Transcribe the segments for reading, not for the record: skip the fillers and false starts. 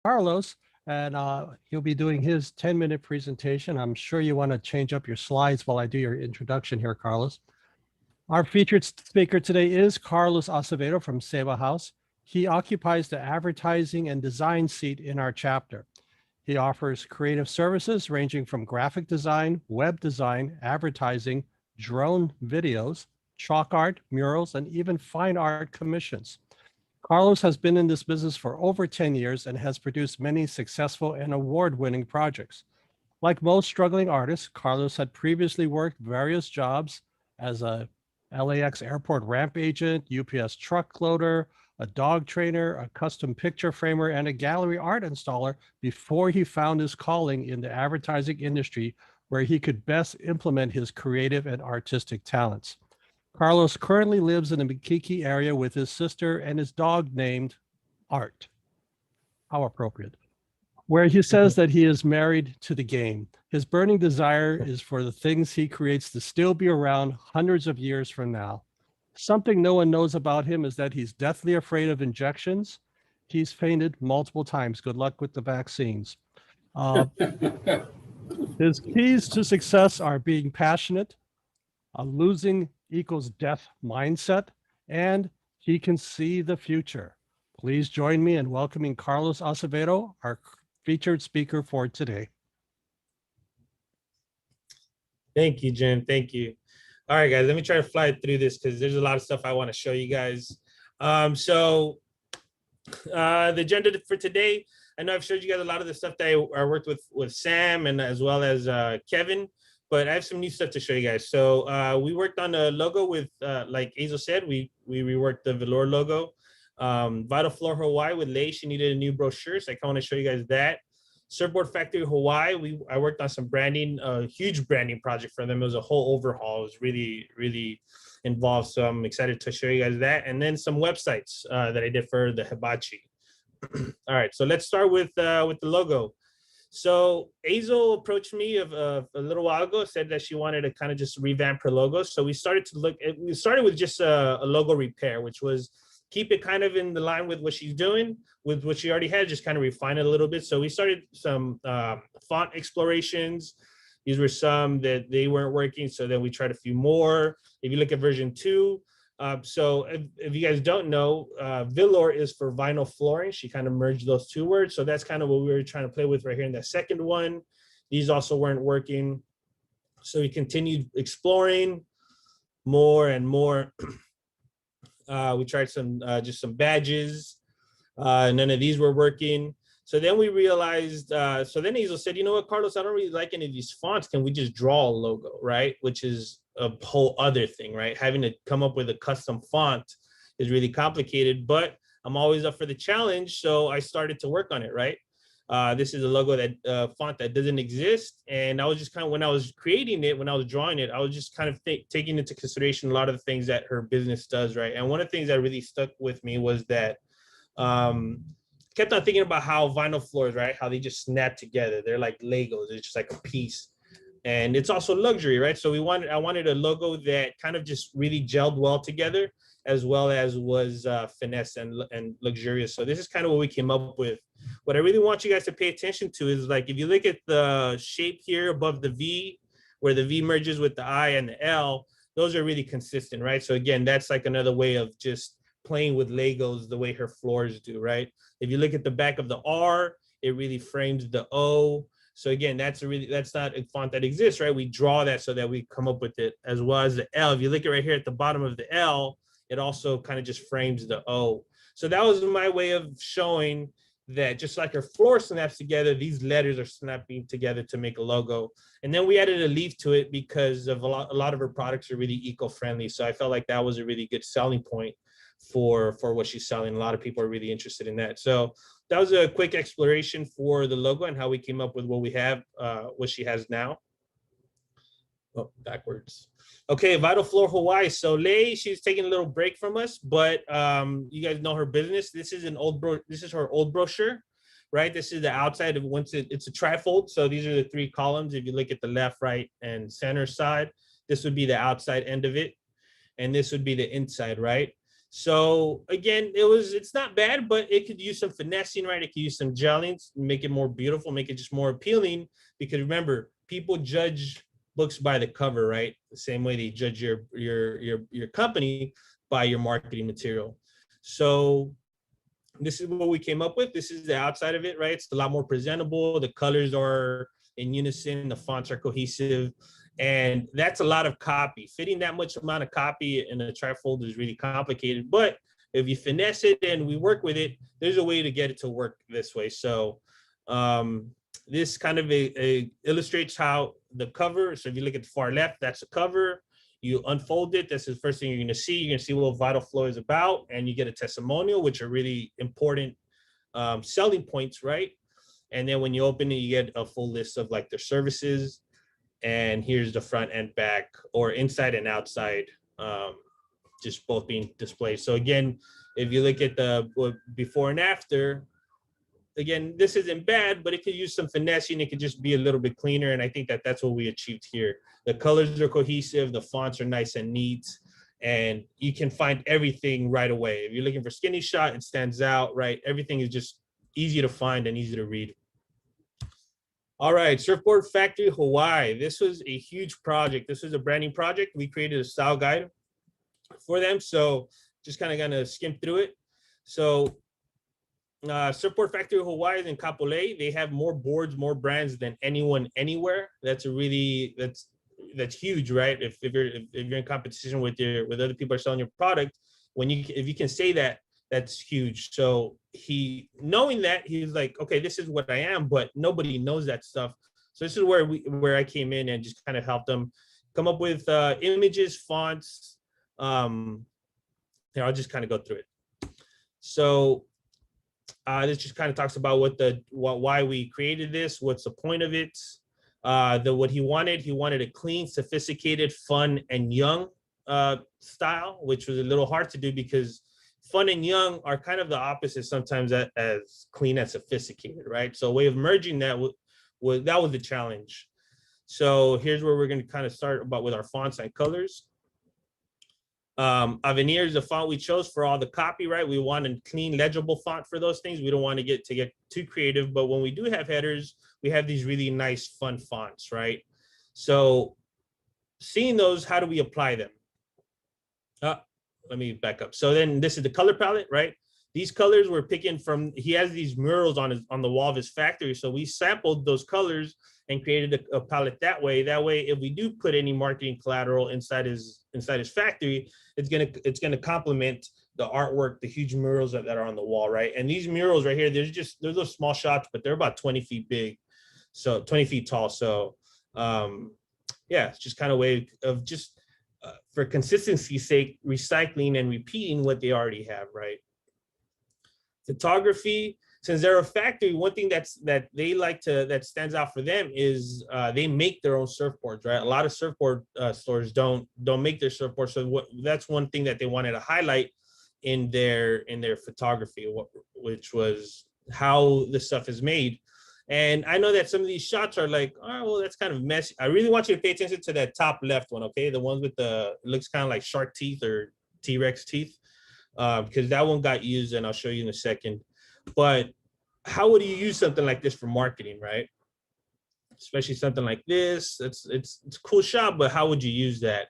Carlos, and he'll be doing his 10-minute presentation. I'm sure you want to change up your slides while I do your introduction here, Carlos. Our featured speaker today is Carlos Acevedo from Seva House. He occupies the advertising and design seat in our chapter. He offers creative services ranging from graphic design, web design, advertising, drone videos, chalk art, murals, and even fine art commissions. Carlos has been in this business for over 10 years and has produced many successful and award-winning projects. Like most struggling artists, Carlos had previously worked various jobs as a LAX airport ramp agent, UPS truck loader, a dog trainer, a custom picture framer, and a gallery art installer before he found his calling in the advertising industry where he could best implement his creative and artistic talents. Carlos currently lives in the Makiki area with his sister and his dog named Art. How appropriate. Where he says that he is married to the game. His burning desire is for the things he creates to still be around hundreds of years from now. Something no one knows about him is that he's deathly afraid of injections. He's fainted multiple times. Good luck with the vaccines. His keys to success are being passionate, a losing equals death mindset, and he can see the future. Please join me in welcoming Carlos Acevedo, our featured speaker for today. Thank you, Jim. Thank you. All right, guys, let me try to fly through this because there's a lot of stuff I want to show you guys. The agenda for today, I know I've showed you guys a lot of the stuff that I worked with Sam and as well as Kevin, but I have some new stuff to show you guys. So we worked on a logo with, like Azel said, we reworked the velour logo. Vital Floor Hawaii with Lei, she needed a new brochure, so I kind of want to show you guys that. Surfboard Factory Hawaii, I worked on some branding, a huge branding project for them. It was a whole overhaul. It was really, really involved. So I'm excited to show you guys that. And then some websites that I did for the hibachi. All right, so let's start with the logo. So Azel approached me a little while ago, said that she wanted to kind of just revamp her logo. So we started with just a logo repair, which was keep it kind of in the line with what she's doing, with what she already had, just kind of refine it a little bit. So we started some font explorations. These were some that they weren't working, so then we tried a few more. If you look at version 2, so if you guys don't know, velour is for vinyl flooring. She kind of merged those two words. So that's kind of what we were trying to play with right here in that second one. These also weren't working. So we continued exploring more and more. We tried some just some badges. None of these were working. So then we realized, so then Azel said, you know what, Carlos, I don't really like any of these fonts. Can we just draw a logo, right? Which is a whole other thing, right? Having to come up with a custom font is really complicated, but I'm always up for the challenge. So I started to work on it, right? This is a logo that font that doesn't exist. And I was just kind of, when I was creating it, when I was drawing it, I was just kind of taking into consideration a lot of the things that her business does, right? And one of the things that really stuck with me was that kept on thinking about how vinyl floors, right? How they just snap together. They're like Legos. It's just like a piece. And it's also luxury, right? So I wanted a logo that kind of just really gelled well together, as well as was finesse and luxurious. So this is kind of what we came up with. What I really want you guys to pay attention to is, like, if you look at the shape here above the V, where the V merges with the I and the L, those are really consistent, right? So again, that's like another way of just playing with Legos the way her floors do, right? If you look at the back of the R, it really frames the O. So again, that's not a font that exists, right? We draw that so that we come up with it, as well as the L. If you look at right here at the bottom of the L, it also kind of just frames the O. So that was my way of showing that just like her floor snaps together, these letters are snapping together to make a logo. And then we added a leaf to it because of a lot of her products are really eco-friendly. So I felt like that was a really good selling point for what she's selling. A lot of people are really interested in that. So that was a quick exploration for the logo and how we came up with what we have, what she has now. Oh, backwards. Okay, Vital Floor Hawaii. So Lei, she's taking a little break from us, but you guys know her business. This is her old brochure, right? This is the outside of it's a trifold. So these are the 3 columns. If you look at the left, right, and center side, this would be the outside end of it, and this would be the inside, right? So again, it's not bad, but it could use some finessing, right? It could use some gelling, make it more beautiful, make it just more appealing. Because remember, people judge books by the cover, right? The same way they judge your company by your marketing material. So this is what we came up with. This is the outside of it, right? It's a lot more presentable. The colors are in unison, the fonts are cohesive, and that's a lot of copy. Fitting that much amount of copy in a trifold is really complicated, but if you finesse it and we work with it, there's a way to get it to work this way. So this kind of illustrates how the cover, so if you look at the far left, that's the cover. You unfold it, that's the first thing you're going to see. You're going to see what Vital Flow is about, and you get a testimonial, which are really important selling points, right? And then when you open it, you get a full list of like their services, and here's the front and back, or inside and outside, just both being displayed. So again, if you look at the before and after, again, this isn't bad, but it could use some finessing. It could just be a little bit cleaner. And I think that that's what we achieved here. The colors are cohesive. The fonts are nice and neat. And you can find everything right away. If you're looking for skinny shot, it stands out, right? Everything is just easy to find and easy to read. All right, Surfboard Factory Hawaii. This was a huge project. This was a branding project. We created a style guide for them. So just kind of gonna skim through it. So Surfboard Factory Hawaii is in Kapolei. They have more boards, more brands than anyone anywhere. That's huge, right? If you're in competition with other people are selling your product, if you can say that, that's huge. So knowing that, he's like, okay, this is what I am, but nobody knows that stuff. So this is where I came in and just kind of helped them come up with images, fonts. Here, I'll just kind of go through it. So this just kind of talks about why we created this, what's the point of it. What he wanted a clean, sophisticated, fun, and young style, which was a little hard to do because fun and young are kind of the opposite sometimes as clean and sophisticated, right? So a way of merging that was the challenge. So here's where we're going to kind of start with our fonts and colors. Avenir is the font we chose for all the copy, right? We want a clean, legible font for those things. We don't want to get too creative, but when we do have headers, we have these really nice, fun fonts, right? So seeing those, how do we apply them? Let me back up. So then this is the color palette, right? These colors we're picking from, he has these murals on the wall of his factory. So we sampled those colors and created a palette that way. That way, if we do put any marketing collateral inside his factory, it's gonna complement the artwork, the huge murals that are on the wall, right? And these murals right here, there's those small shots, but they're about 20 feet big, so 20 feet tall. So yeah, it's just kind of a way of just for consistency's sake, recycling and repeating what they already have, right? Photography, since they're a factory, one thing that stands out for them is they make their own surfboards, right? A lot of surfboard stores don't make their surfboards, so that's one thing that they wanted to highlight in their photography, which was how the stuff is made. And I know that some of these shots are like, oh, well, that's kind of messy. I really want you to pay attention to that top left one, okay? The ones with it looks kind of like shark teeth or T-Rex teeth, because that one got used, and I'll show you in a second. But how would you use something like this for marketing, right? Especially something like this. It's a cool shot, but how would you use that?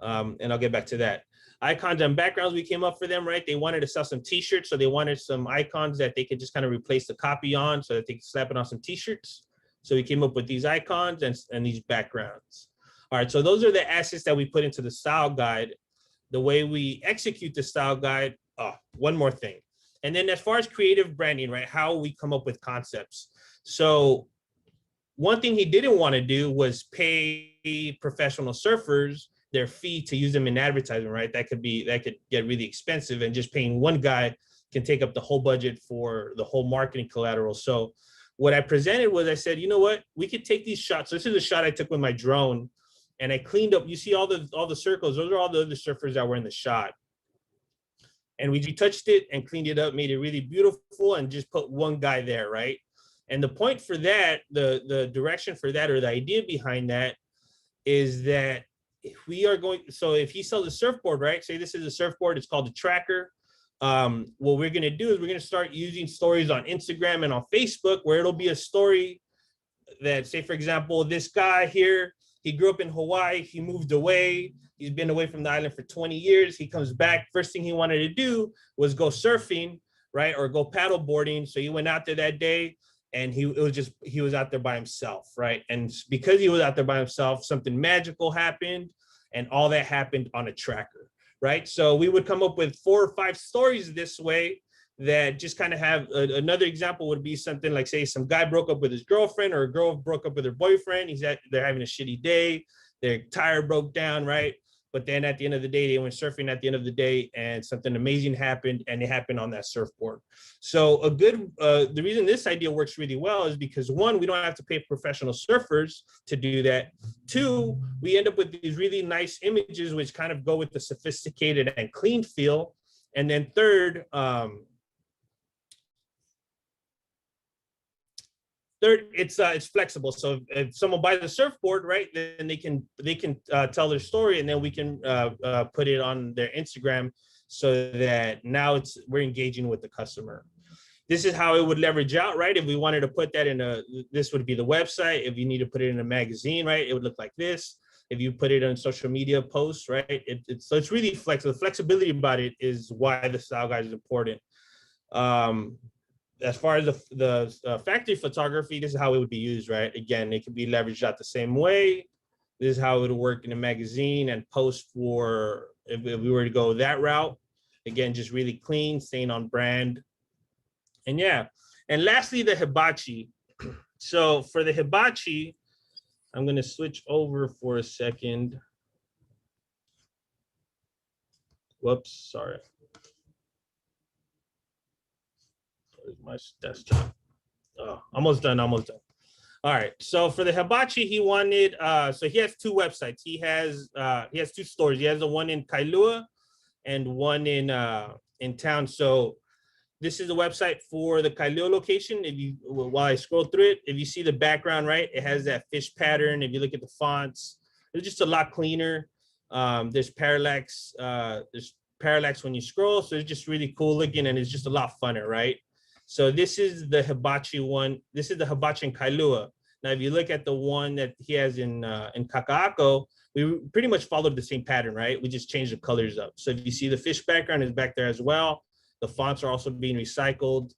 And I'll get back to that. Icons and backgrounds we came up for them, right? They wanted to sell some t-shirts, so they wanted some icons that they could just kind of replace the copy on so that they could slap it on some t-shirts. So we came up with these icons and these backgrounds. All right, so those are the assets that we put into the style guide. The way we execute the style guide, one more thing. And then as far as creative branding, right, how we come up with concepts. So one thing he didn't want to do was pay professional surfers their fee to use them in advertising, right? That could get really expensive, and just paying one guy can take up the whole budget for the whole marketing collateral. So what I presented was, I said, you know what, we could take these shots. So this is a shot I took with my drone, and I cleaned up, you see all the circles, those are all the other surfers that were in the shot. And we retouched it and cleaned it up, made it really beautiful, and just put one guy there, right? And the point for that, the direction for that, or the idea behind that, is that if we are going, so if he sells a surfboard, right? Say this is a surfboard, it's called a tracker. What we're gonna do is we're gonna start using stories on Instagram and on Facebook where it'll be a story that, say, for example, this guy here, he grew up in Hawaii, he moved away, he's been away from the island for 20 years, he comes back, first thing he wanted to do was go surfing, right, or go paddle boarding. So he went out there that day, and he was out there by himself, right? And because he was out there by himself, something magical happened, and all that happened on a tracker, right? So we would come up with 4 or 5 stories this way that just kind of have another example would be something like, say, some guy broke up with his girlfriend, or a girl broke up with her boyfriend. They're having a shitty day, their tire broke down, right? But then at the end of the day, they went surfing at the end of the day, and something amazing happened, and it happened on that surfboard. So the reason this idea works really well is because, one, we don't have to pay professional surfers to do that. 2, we end up with these really nice images, which kind of go with the sophisticated and clean feel. And then third, it's flexible. So if someone buys a surfboard, right, then they can tell their story, and then we can put it on their Instagram, so that now we're engaging with the customer. This is how it would leverage out, right? If we wanted to put that this would be the website. If you need to put it in a magazine, right, it would look like this. If you put it on social media posts, right, so it's really flexible. The flexibility about it is why the style guide is important. As far as the factory photography, this is how it would be used, right? Again, it can be leveraged out the same way. This is how it would work in a magazine and post for, if we were to go that route. Again, just really clean, staying on brand. And yeah, and lastly, the hibachi. So for the hibachi, I'm gonna switch over for a second. Whoops, sorry. Where's my desktop? Oh, almost done. All right. So for the hibachi, he wanted. So he has 2 websites. He has 2 stores. He has the one in Kailua and one in town. So this is the website for the Kailua location. While I scroll through it, if you see the background, right, it has that fish pattern. If you look at the fonts, it's just a lot cleaner. There's parallax. There's parallax when you scroll, so it's just really cool looking, and it's just a lot funner, right? So this is the hibachi one. This is the hibachi in Kailua. Now, if you look at the one that he has in Kaka'ako, we pretty much followed the same pattern, right? We just changed the colors up. So if you see the fish background is back there as well. The fonts are also being recycled.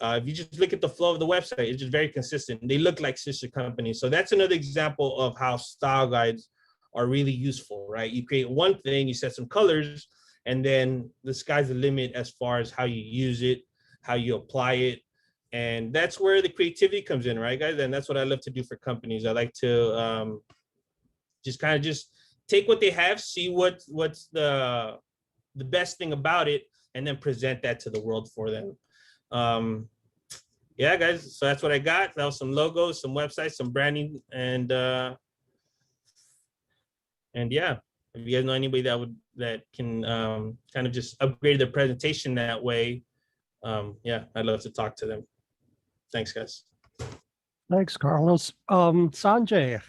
If you just look at the flow of the website, it's just very consistent. They look like sister companies. So that's another example of how style guides are really useful, right? You create one thing, you set some colors, and then the sky's the limit as far as how you use it, how you apply it. And that's where the creativity comes in, right, guys? And that's what I love to do for companies. I like to just kind of just take what they have, see what's the best thing about it, and then present that to the world for them. Yeah, guys, so that's what I got. That was some logos, some websites, some branding, and yeah, if you guys know anybody that can kind of just upgrade their presentation that way, yeah, I'd love to talk to them. Thanks, guys. Thanks, Carlos. Sanjay,